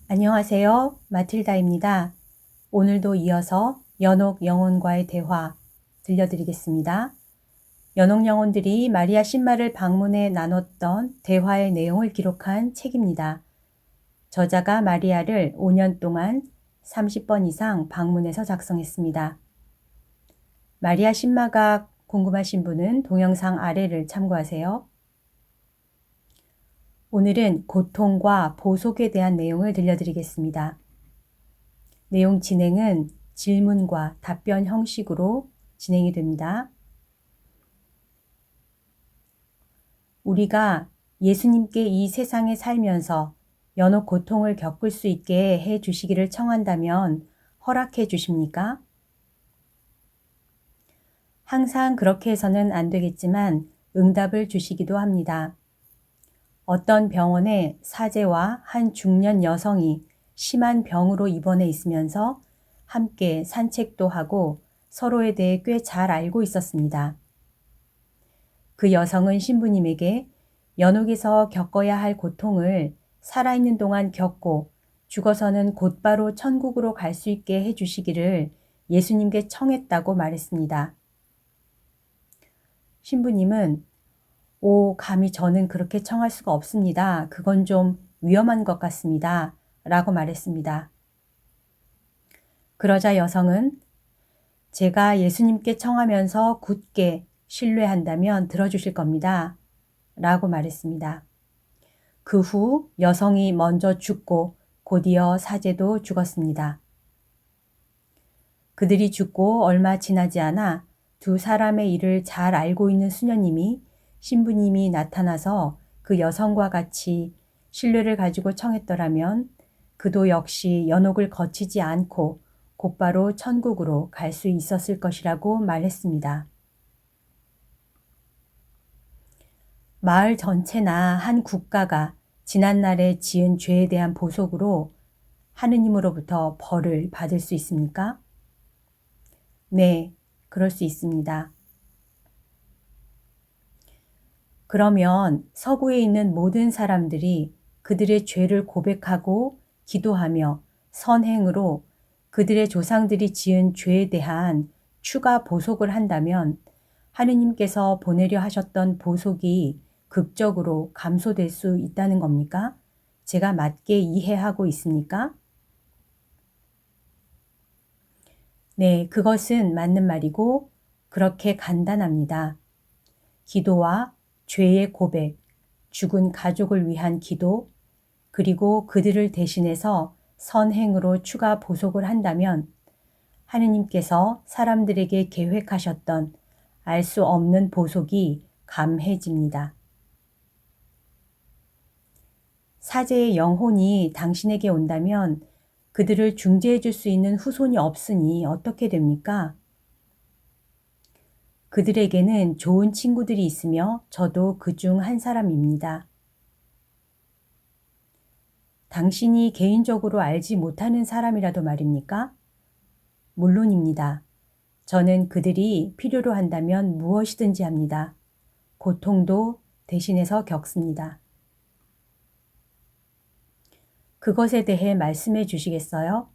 안녕하세요. 마틸다입니다. 오늘도 이어서 연옥 영혼과의 대화 들려드리겠습니다. 연옥 영혼들이 마리아 신마를 방문해 나눴던 대화의 내용을 기록한 책입니다. 저자가 마리아를 5년 동안 30번 이상 방문해서 작성했습니다. 마리아 신마가 궁금하신 분은 동영상 아래를 참고하세요. 오늘은 고통과 보속에 대한 내용을 들려드리겠습니다. 내용 진행은 질문과 답변 형식으로 진행이 됩니다. 우리가 예수님께 이 세상에 살면서 연옥 고통을 겪을 수 있게 해 주시기를 청한다면 허락해 주십니까? 항상 그렇게 해서는 안 되겠지만 응답을 주시기도 합니다. 어떤 병원에 사제와 한 중년 여성이 심한 병으로 입원해 있으면서 함께 산책도 하고 서로에 대해 꽤 잘 알고 있었습니다. 그 여성은 신부님에게 연옥에서 겪어야 할 고통을 살아있는 동안 겪고 죽어서는 곧바로 천국으로 갈 수 있게 해주시기를 예수님께 청했다고 말했습니다. 신부님은 감히 저는 그렇게 청할 수가 없습니다. 그건 좀 위험한 것 같습니다. 라고 말했습니다. 그러자 여성은 제가 예수님께 청하면서 굳게 신뢰한다면 들어주실 겁니다. 라고 말했습니다. 그 후 여성이 먼저 죽고 곧이어 사제도 죽었습니다. 그들이 죽고 얼마 지나지 않아 두 사람의 일을 잘 알고 있는 수녀님이 신부님이 나타나서 그 여성과 같이 신뢰를 가지고 청했더라면 그도 역시 연옥을 거치지 않고 곧바로 천국으로 갈 수 있었을 것이라고 말했습니다. 마을 전체나 한 국가가 지난날에 지은 죄에 대한 보속으로 하느님으로부터 벌을 받을 수 있습니까? 네, 그럴 수 있습니다. 그러면 서구에 있는 모든 사람들이 그들의 죄를 고백하고 기도하며 선행으로 그들의 조상들이 지은 죄에 대한 추가 보속을 한다면 하느님께서 보내려 하셨던 보속이 극적으로 감소될 수 있다는 겁니까? 제가 맞게 이해하고 있습니까? 네, 그것은 맞는 말이고 그렇게 간단합니다. 기도와 죄의 고백, 죽은 가족을 위한 기도, 그리고 그들을 대신해서 선행으로 추가 보속을 한다면 하느님께서 사람들에게 계획하셨던 알 수 없는 보속이 감해집니다. 사제의 영혼이 당신에게 온다면 그들을 중재해 줄 수 있는 후손이 없으니 어떻게 됩니까? 그들에게는 좋은 친구들이 있으며 저도 그 중 한 사람입니다. 당신이 개인적으로 알지 못하는 사람이라도 말입니까? 물론입니다. 저는 그들이 필요로 한다면 무엇이든지 합니다. 고통도 대신해서 겪습니다. 그것에 대해 말씀해 주시겠어요?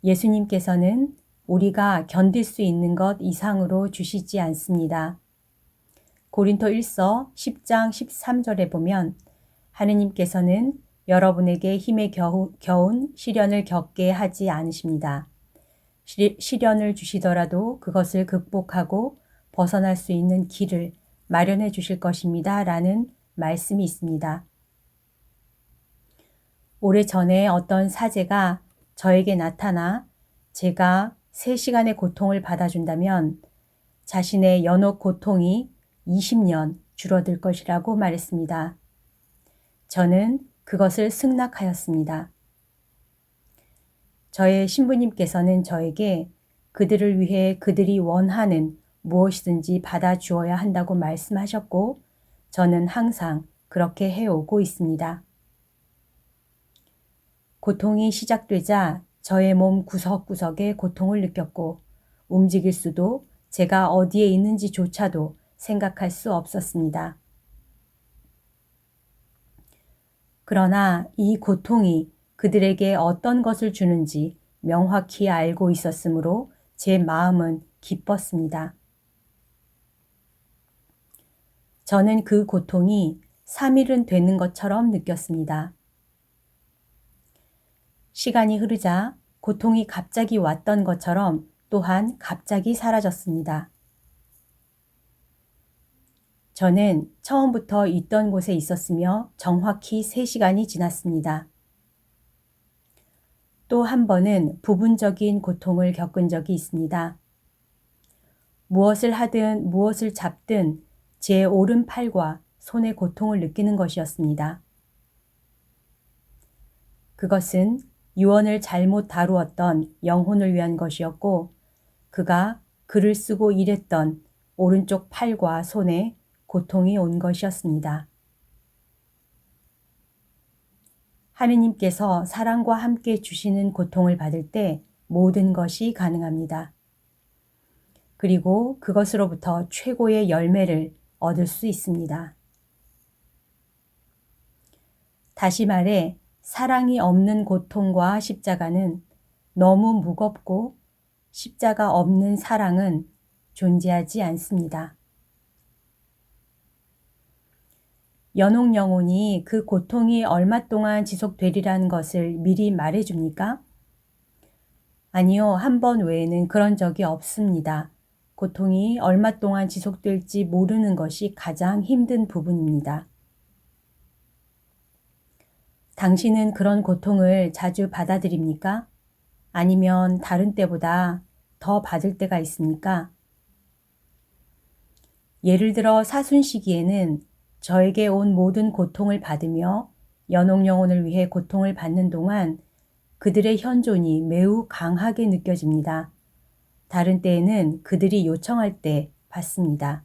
예수님께서는 우리가 견딜 수 있는 것 이상으로 주시지 않습니다. 고린토 1서 10장 13절에 보면 하느님께서는 여러분에게 힘에 겨운 시련을 겪게 하지 않으십니다. 시련을 주시더라도 그것을 극복하고 벗어날 수 있는 길을 마련해 주실 것입니다. 라는 말씀이 있습니다. 오래전에 어떤 사제가 저에게 나타나 제가 3시간의 고통을 받아준다면 자신의 연옥 고통이 20년 줄어들 것이라고 말했습니다. 저는 그것을 승낙하였습니다. 저의 신부님께서는 저에게 그들을 위해 그들이 원하는 무엇이든지 받아주어야 한다고 말씀하셨고 저는 항상 그렇게 해오고 있습니다. 고통이 시작되자 저의 몸 구석구석에 고통을 느꼈고 움직일 수도 제가 어디에 있는지조차도 생각할 수 없었습니다. 그러나 이 고통이 그들에게 어떤 것을 주는지 명확히 알고 있었으므로 제 마음은 기뻤습니다. 저는 그 고통이 3일은 되는 것처럼 느꼈습니다. 시간이 흐르자 고통이 갑자기 왔던 것처럼 또한 갑자기 사라졌습니다. 저는 처음부터 있던 곳에 있었으며 정확히 3시간이 지났습니다. 또 한 번은 부분적인 고통을 겪은 적이 있습니다. 무엇을 하든 무엇을 잡든 제 오른팔과 손의 고통을 느끼는 것이었습니다. 그것은 유언을 잘못 다루었던 영혼을 위한 것이었고 그가 글을 쓰고 일했던 오른쪽 팔과 손에 고통이 온 것이었습니다. 하느님께서 사랑과 함께 주시는 고통을 받을 때 모든 것이 가능합니다. 그리고 그것으로부터 최고의 열매를 얻을 수 있습니다. 다시 말해 사랑이 없는 고통과 십자가는 너무 무겁고 십자가 없는 사랑은 존재하지 않습니다. 연옥 영혼이 그 고통이 얼마 동안 지속되리라는 것을 미리 말해줍니까? 아니요, 한 번 외에는 그런 적이 없습니다. 고통이 얼마 동안 지속될지 모르는 것이 가장 힘든 부분입니다. 당신은 그런 고통을 자주 받아들입니까? 아니면 다른 때보다 더 받을 때가 있습니까? 예를 들어 사순 시기에는 저에게 온 모든 고통을 받으며 연옥 영혼을 위해 고통을 받는 동안 그들의 현존이 매우 강하게 느껴집니다. 다른 때에는 그들이 요청할 때 받습니다.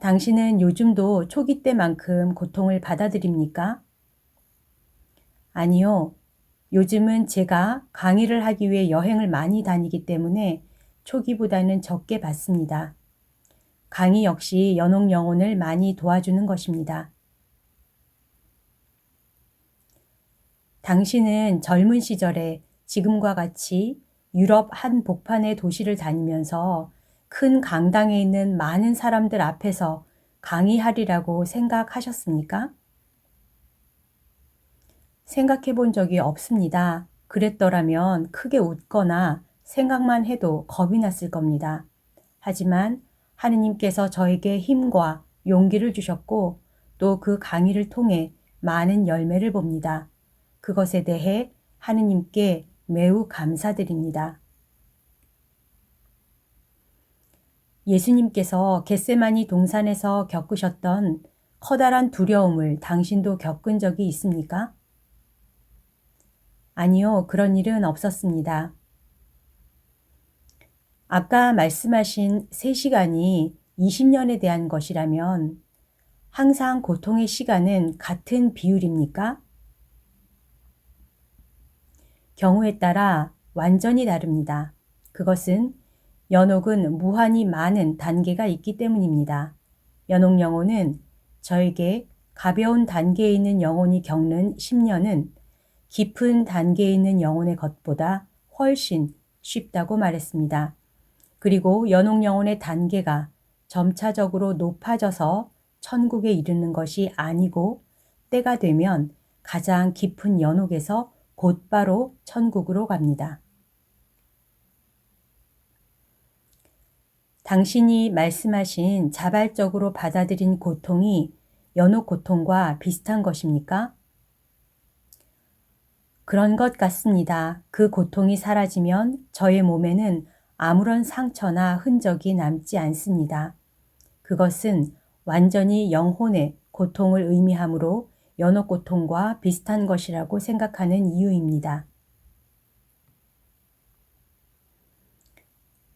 당신은 요즘도 초기 때만큼 고통을 받아들입니까? 아니요. 요즘은 제가 강의를 하기 위해 여행을 많이 다니기 때문에 초기보다는 적게 받습니다. 강의 역시 연옥 영혼을 많이 도와주는 것입니다. 당신은 젊은 시절에 지금과 같이 유럽 한 복판의 도시를 다니면서 큰 강당에 있는 많은 사람들 앞에서 강의하리라고 생각하셨습니까? 생각해 본 적이 없습니다. 그랬더라면 크게 웃거나 생각만 해도 겁이 났을 겁니다. 하지만 하느님께서 저에게 힘과 용기를 주셨고 또 그 강의를 통해 많은 열매를 봅니다. 그것에 대해 하느님께 매우 감사드립니다. 예수님께서 겟세마니 동산에서 겪으셨던 커다란 두려움을 당신도 겪은 적이 있습니까? 아니요, 그런 일은 없었습니다. 아까 말씀하신 3시간이 20년에 대한 것이라면 항상 고통의 시간은 같은 비율입니까? 경우에 따라 완전히 다릅니다. 그것은 연옥은 무한히 많은 단계가 있기 때문입니다. 연옥 영혼은 저에게 가벼운 단계에 있는 영혼이 겪는 10년은 깊은 단계에 있는 영혼의 것보다 훨씬 쉽다고 말했습니다. 그리고 연옥 영혼의 단계가 점차적으로 높아져서 천국에 이르는 것이 아니고 때가 되면 가장 깊은 연옥에서 곧바로 천국으로 갑니다. 당신이 말씀하신 자발적으로 받아들인 고통이 연옥 고통과 비슷한 것입니까? 그런 것 같습니다. 그 고통이 사라지면 저의 몸에는 아무런 상처나 흔적이 남지 않습니다. 그것은 완전히 영혼의 고통을 의미하므로 연옥 고통과 비슷한 것이라고 생각하는 이유입니다.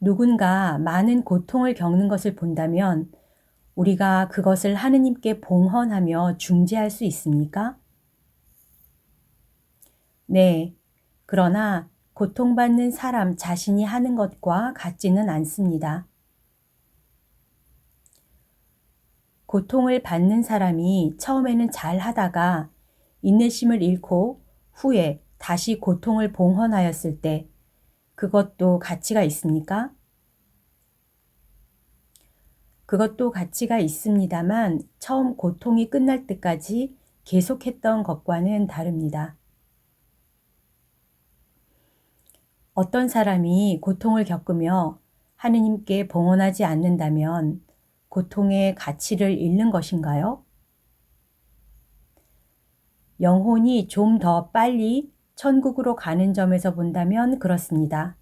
누군가 많은 고통을 겪는 것을 본다면 우리가 그것을 하느님께 봉헌하며 중재할 수 있습니까? 네. 그러나 고통받는 사람 자신이 하는 것과 같지는 않습니다. 고통을 받는 사람이 처음에는 잘 하다가 인내심을 잃고 후에 다시 고통을 봉헌하였을 때 그것도 가치가 있습니까? 그것도 가치가 있습니다만 처음 고통이 끝날 때까지 계속했던 것과는 다릅니다. 어떤 사람이 고통을 겪으며 하느님께 봉헌하지 않는다면 고통의 가치를 잃는 것인가요? 영혼이 좀 더 빨리 천국으로 가는 점에서 본다면 그렇습니다.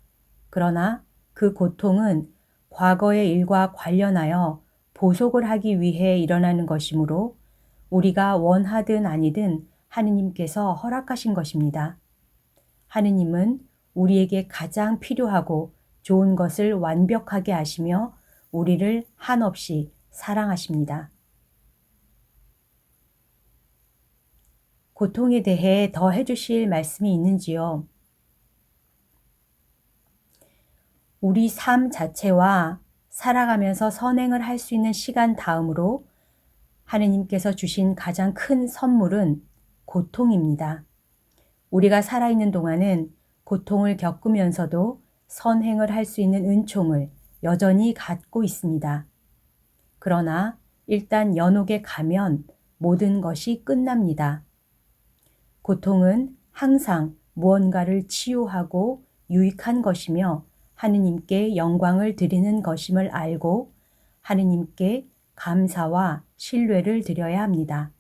그러나 그 고통은 과거의 일과 관련하여 보속을 하기 위해 일어나는 것이므로 우리가 원하든 아니든 하느님께서 허락하신 것입니다. 하느님은 우리에게 가장 필요하고 좋은 것을 완벽하게 하시며 우리를 한없이 사랑하십니다. 고통에 대해 더 해주실 말씀이 있는지요? 우리 삶 자체와 살아가면서 선행을 할 수 있는 시간 다음으로 하느님께서 주신 가장 큰 선물은 고통입니다. 우리가 살아있는 동안은 고통을 겪으면서도 선행을 할 수 있는 은총을 여전히 갖고 있습니다. 그러나 일단 연옥에 가면 모든 것이 끝납니다. 고통은 항상 무언가를 치유하고 유익한 것이며 하느님께 영광을 드리는 것임을 알고 하느님께 감사와 신뢰를 드려야 합니다.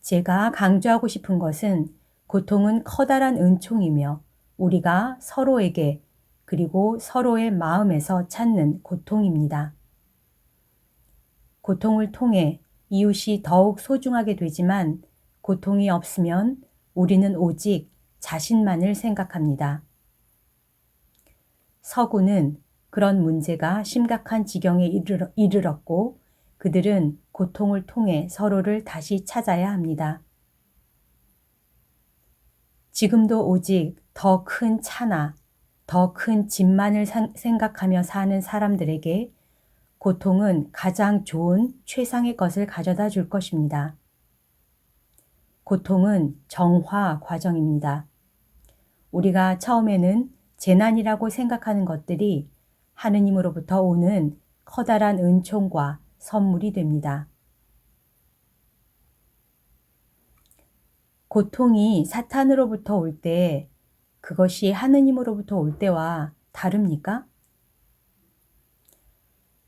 제가 강조하고 싶은 것은 고통은 커다란 은총이며 우리가 서로에게 그리고 서로의 마음에서 찾는 고통입니다. 고통을 통해 이웃이 더욱 소중하게 되지만 고통이 없으면 우리는 오직 자신만을 생각합니다. 서구는 그런 문제가 심각한 지경에 이르렀고 그들은 고통을 통해 서로를 다시 찾아야 합니다. 지금도 오직 더 큰 차나 더 큰 짐만을 생각하며 사는 사람들에게 고통은 가장 좋은 최상의 것을 가져다 줄 것입니다. 고통은 정화 과정입니다. 우리가 처음에는 재난이라고 생각하는 것들이 하느님으로부터 오는 커다란 은총과 선물이 됩니다. 고통이 사탄으로부터 올 때 그것이 하느님으로부터 올 때와 다릅니까?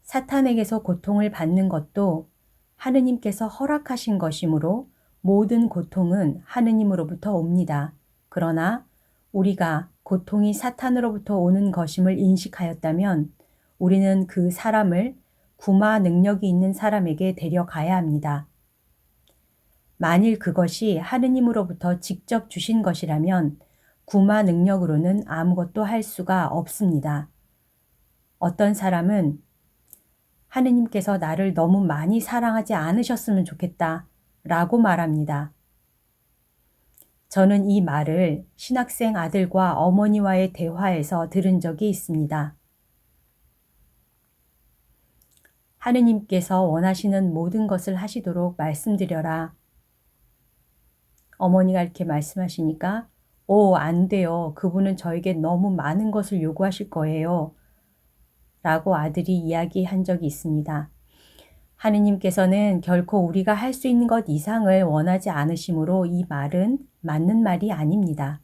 사탄에게서 고통을 받는 것도 하느님께서 허락하신 것이므로 모든 고통은 하느님으로부터 옵니다. 그러나 우리가 고통이 사탄으로부터 오는 것임을 인식하였다면 우리는 그 사람을 구마 능력이 있는 사람에게 데려가야 합니다. 만일 그것이 하느님으로부터 직접 주신 것이라면 구마 능력으로는 아무것도 할 수가 없습니다. 어떤 사람은 하느님께서 나를 너무 많이 사랑하지 않으셨으면 좋겠다 라고 말합니다. 저는 이 말을 신학생 아들과 어머니와의 대화에서 들은 적이 있습니다. 하느님께서 원하시는 모든 것을 하시도록 말씀드려라. 어머니가 이렇게 말씀하시니까 안 돼요. 그분은 저에게 너무 많은 것을 요구하실 거예요. 라고 아들이 이야기한 적이 있습니다. 하느님께서는 결코 우리가 할 수 있는 것 이상을 원하지 않으시므로 이 말은 맞는 말이 아닙니다.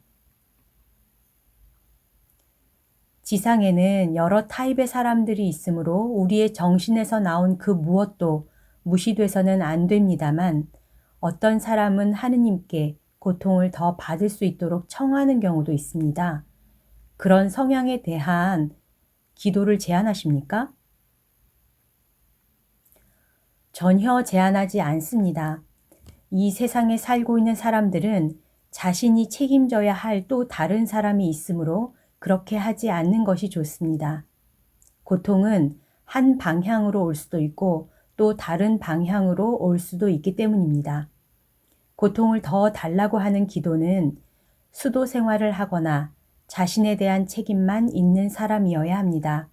지상에는 여러 타입의 사람들이 있으므로 우리의 정신에서 나온 그 무엇도 무시돼서는 안 됩니다만 어떤 사람은 하느님께 고통을 더 받을 수 있도록 청하는 경우도 있습니다. 그런 성향에 대한 기도를 제안하십니까? 전혀 제안하지 않습니다. 이 세상에 살고 있는 사람들은 자신이 책임져야 할 또 다른 사람이 있으므로 그렇게 하지 않는 것이 좋습니다. 고통은 한 방향으로 올 수도 있고 또 다른 방향으로 올 수도 있기 때문입니다. 고통을 더 달라고 하는 기도는 수도 생활을 하거나 자신에 대한 책임만 있는 사람이어야 합니다.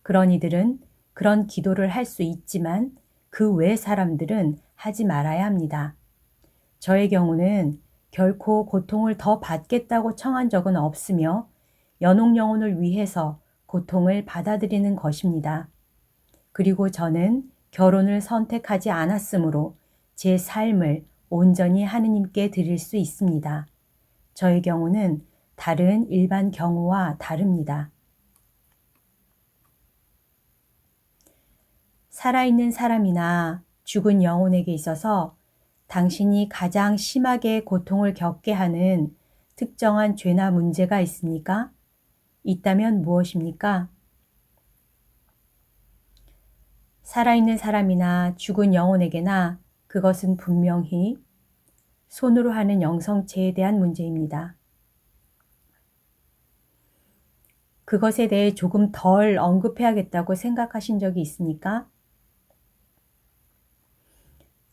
그런 이들은 그런 기도를 할 수 있지만 그 외 사람들은 하지 말아야 합니다. 저의 경우는 결코 고통을 더 받겠다고 청한 적은 없으며 연옥 영혼을 위해서 고통을 받아들이는 것입니다. 그리고 저는 결혼을 선택하지 않았으므로 제 삶을 온전히 하느님께 드릴 수 있습니다. 저의 경우는 다른 일반 경우와 다릅니다. 살아있는 사람이나 죽은 영혼에게 있어서 당신이 가장 심하게 고통을 겪게 하는 특정한 죄나 문제가 있습니까? 있다면 무엇입니까? 살아있는 사람이나 죽은 영혼에게나 그것은 분명히 손으로 하는 영성체에 대한 문제입니다. 그것에 대해 조금 덜 언급해야겠다고 생각하신 적이 있습니까?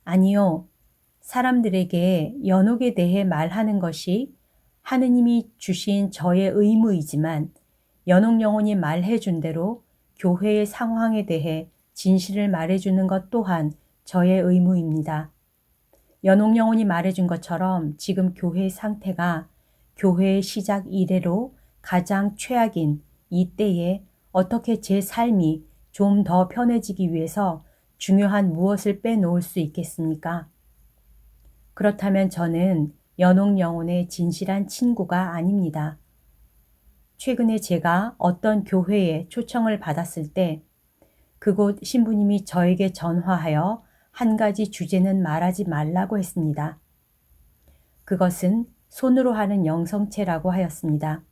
아니요. 사람들에게 연옥에 대해 말하는 것이 하느님이 주신 저의 의무이지만 연옥 영혼이 말해준 대로 교회의 상황에 대해 진실을 말해주는 것 또한 저의 의무입니다. 연옥 영혼이 말해준 것처럼 지금 교회의 상태가 교회의 시작 이래로 가장 최악인 이때에 어떻게 제 삶이 좀 더 편해지기 위해서 중요한 무엇을 빼놓을 수 있겠습니까? 그렇다면 저는 연옥 영혼의 진실한 친구가 아닙니다. 최근에 제가 어떤 교회에 초청을 받았을 때 그곳 신부님이 저에게 전화하여 한 가지 주제는 말하지 말라고 했습니다. 그것은 손으로 하는 영성체라고 하였습니다.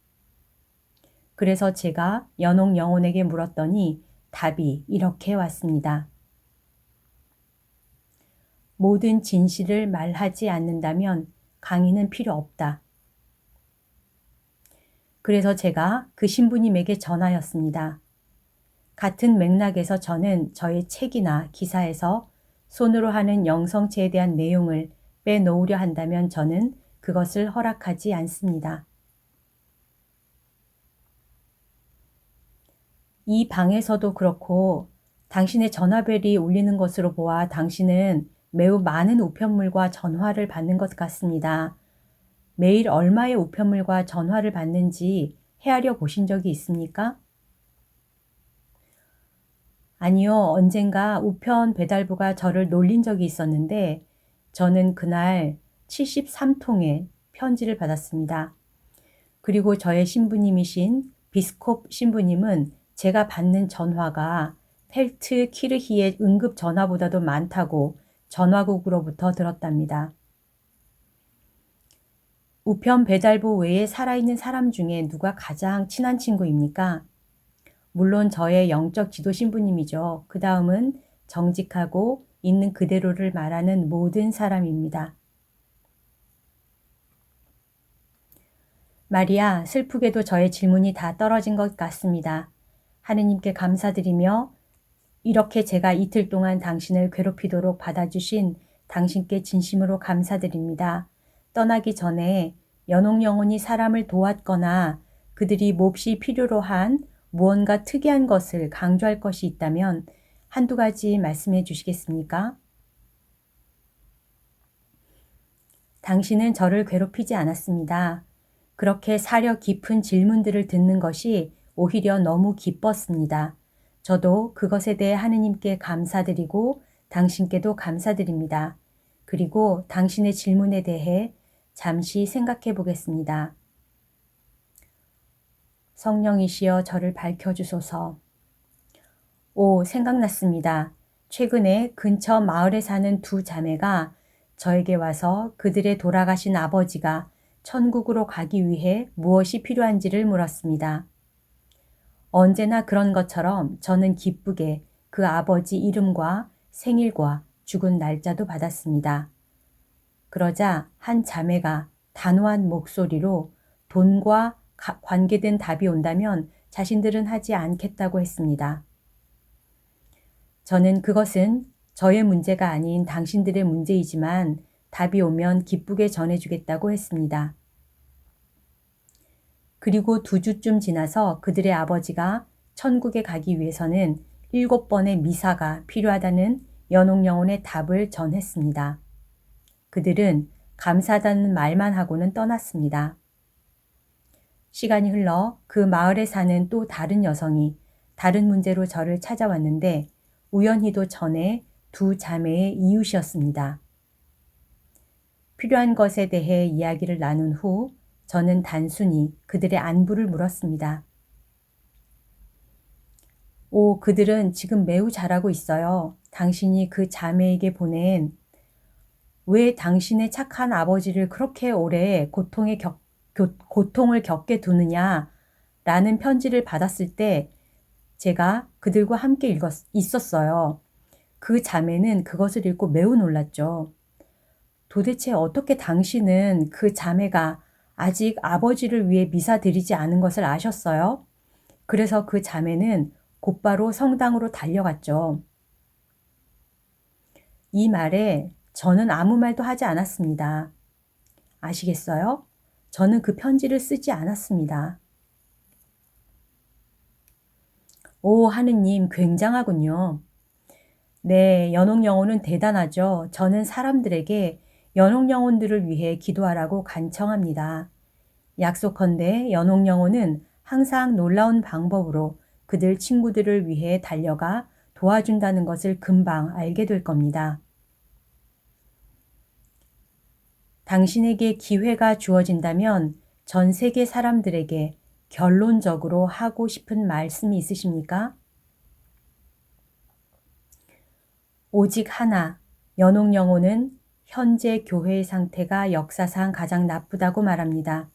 그래서 제가 연옥 영혼에게 물었더니 답이 이렇게 왔습니다. 모든 진실을 말하지 않는다면 강의는 필요 없다. 그래서 제가 그 신부님에게 전하였습니다. 같은 맥락에서 저는 저의 책이나 기사에서 손으로 하는 영성체에 대한 내용을 빼놓으려 한다면 저는 그것을 허락하지 않습니다. 이 방에서도 그렇고 당신의 전화벨이 울리는 것으로 보아 당신은 매우 많은 우편물과 전화를 받는 것 같습니다. 매일 얼마의 우편물과 전화를 받는지 헤아려 보신 적이 있습니까? 아니요, 언젠가 우편 배달부가 저를 놀린 적이 있었는데 저는 그날 73통의 편지를 받았습니다. 그리고 저의 신부님이신 비스콥 신부님은 제가 받는 전화가 펠트 키르히의 응급 전화보다도 많다고 전화국으로부터 들었답니다. 우편 배달부 외에 살아있는 사람 중에 누가 가장 친한 친구입니까? 물론 저의 영적 지도 신부님이죠. 그 다음은 정직하고 있는 그대로를 말하는 모든 사람입니다. 마리아, 슬프게도 저의 질문이 다 떨어진 것 같습니다. 하느님께 감사드리며 이렇게 제가 이틀 동안 당신을 괴롭히도록 받아주신 당신께 진심으로 감사드립니다. 떠나기 전에 연옥 영혼이 사람을 도왔거나 그들이 몹시 필요로 한 무언가 특이한 것을 강조할 것이 있다면 한두 가지 말씀해 주시겠습니까? 당신은 저를 괴롭히지 않았습니다. 그렇게 사려 깊은 질문들을 듣는 것이 오히려 너무 기뻤습니다. 저도 그것에 대해 하느님께 감사드리고 당신께도 감사드립니다. 그리고 당신의 질문에 대해 잠시 생각해 보겠습니다. 성령이시여 저를 밝혀주소서. 오, 생각났습니다. 최근에 근처 마을에 사는 두 자매가 저에게 와서 그들의 돌아가신 아버지가 천국으로 가기 위해 무엇이 필요한지를 물었습니다. 언제나 그런 것처럼 저는 기쁘게 그 아버지 이름과 생일과 죽은 날짜도 받았습니다. 그러자 한 자매가 단호한 목소리로 돈과 관계된 답이 온다면 자신들은 하지 않겠다고 했습니다. 저는 그것은 저의 문제가 아닌 당신들의 문제이지만 답이 오면 기쁘게 전해주겠다고 했습니다. 그리고 2주쯤 지나서 그들의 아버지가 천국에 가기 위해서는 7번의 미사가 필요하다는 연옥영혼의 답을 전했습니다. 그들은 감사하다는 말만 하고는 떠났습니다. 시간이 흘러 그 마을에 사는 또 다른 여성이 다른 문제로 저를 찾아왔는데 우연히도 전에 두 자매의 이웃이었습니다. 필요한 것에 대해 이야기를 나눈 후 저는 단순히 그들의 안부를 물었습니다. 오, 그들은 지금 매우 잘하고 있어요. 당신이 그 자매에게 보낸 왜 당신의 착한 아버지를 그렇게 오래 고통을 겪게 두느냐 라는 편지를 받았을 때 제가 그들과 함께 있었어요. 그 자매는 그것을 읽고 매우 놀랐죠. 도대체 어떻게 당신은 그 자매가 아직 아버지를 위해 미사 드리지 않은 것을 아셨어요? 그래서 그 자매는 곧바로 성당으로 달려갔죠. 이 말에 저는 아무 말도 하지 않았습니다. 아시겠어요? 저는 그 편지를 쓰지 않았습니다. 오, 하느님, 굉장하군요. 네, 연옥영혼은 대단하죠. 저는 사람들에게 연옥영혼들을 위해 기도하라고 간청합니다. 약속컨대 연옥영혼은 항상 놀라운 방법으로 그들 친구들을 위해 달려가 도와준다는 것을 금방 알게 될 겁니다. 당신에게 기회가 주어진다면 전 세계 사람들에게 결론적으로 하고 싶은 말씀이 있으십니까? 오직 하나, 연옥영혼은 현재 교회의 상태가 역사상 가장 나쁘다고 말합니다.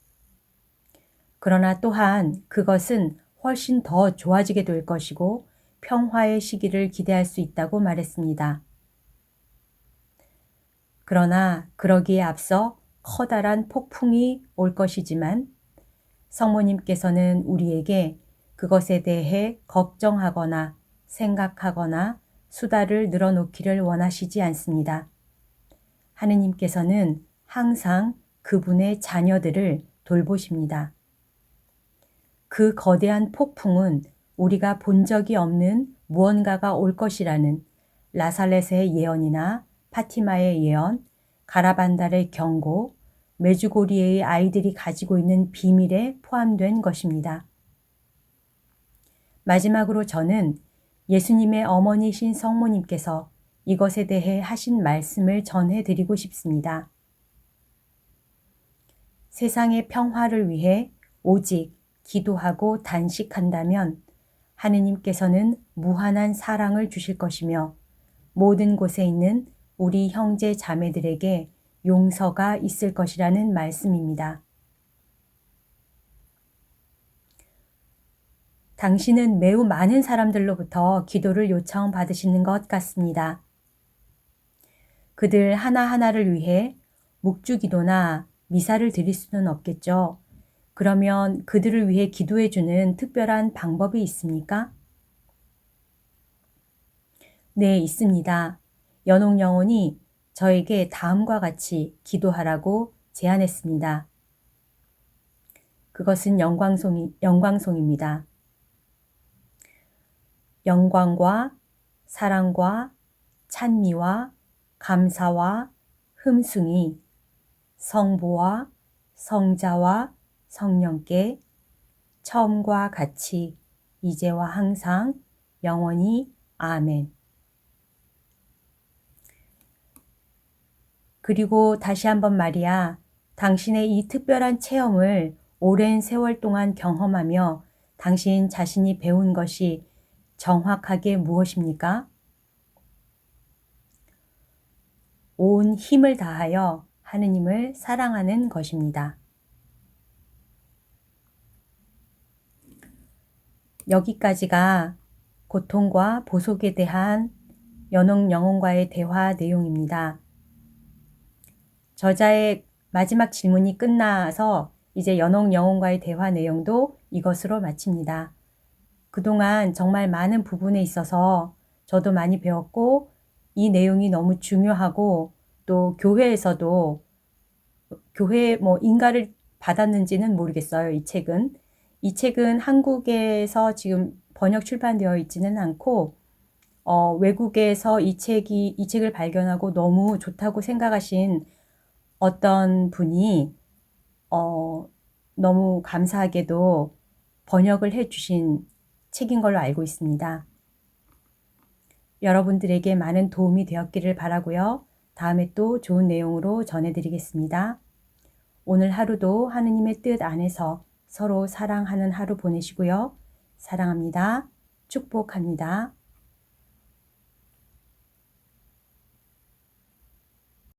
그러나 또한 그것은 훨씬 더 좋아지게 될 것이고 평화의 시기를 기대할 수 있다고 말했습니다. 그러나 그러기에 앞서 커다란 폭풍이 올 것이지만 성모님께서는 우리에게 그것에 대해 걱정하거나 생각하거나 수다를 늘어놓기를 원하시지 않습니다. 하느님께서는 항상 그분의 자녀들을 돌보십니다. 그 거대한 폭풍은 우리가 본 적이 없는 무언가가 올 것이라는 라살렛의 예언이나 파티마의 예언, 가라반달의 경고, 메주고리에의 아이들이 가지고 있는 비밀에 포함된 것입니다. 마지막으로 저는 예수님의 어머니신 성모님께서 이것에 대해 하신 말씀을 전해드리고 싶습니다. 세상의 평화를 위해 오직 기도하고 단식한다면 하느님께서는 무한한 사랑을 주실 것이며 모든 곳에 있는 우리 형제 자매들에게 용서가 있을 것이라는 말씀입니다. 당신은 매우 많은 사람들로부터 기도를 요청받으시는 것 같습니다. 그들 하나하나를 위해 묵주기도나 미사를 드릴 수는 없겠죠. 그러면 그들을 위해 기도해주는 특별한 방법이 있습니까? 네, 있습니다. 연옥영혼이 저에게 다음과 같이 기도하라고 제안했습니다. 그것은 영광송입니다. 영광과 사랑과 찬미와 감사와 흠숭이 성부와 성자와 성령께 처음과 같이 이제와 항상 영원히 아멘. 그리고 다시 한번 말이야, 당신의 이 특별한 체험을 오랜 세월 동안 경험하며 당신 자신이 배운 것이 정확하게 무엇입니까? 온 힘을 다하여 하느님을 사랑하는 것입니다. 여기까지가 고통과 보속에 대한 연옥영혼과의 대화 내용입니다. 저자의 마지막 질문이 끝나서 이제 연옥영혼과의 대화 내용도 이것으로 마칩니다. 그동안 정말 많은 부분에 있어서 저도 많이 배웠고 이 내용이 너무 중요하고 또 교회에서도 교회에 인가를 받았는지는 모르겠어요. 이 책은 한국에서 지금 번역 출판되어 있지는 않고 외국에서 이 책을 발견하고 너무 좋다고 생각하신 어떤 분이 너무 감사하게도 번역을 해주신 책인 걸로 알고 있습니다. 여러분들에게 많은 도움이 되었기를 바라고요. 다음에 또 좋은 내용으로 전해드리겠습니다. 오늘 하루도 하느님의 뜻 안에서 서로 사랑하는 하루 보내시고요. 사랑합니다. 축복합니다.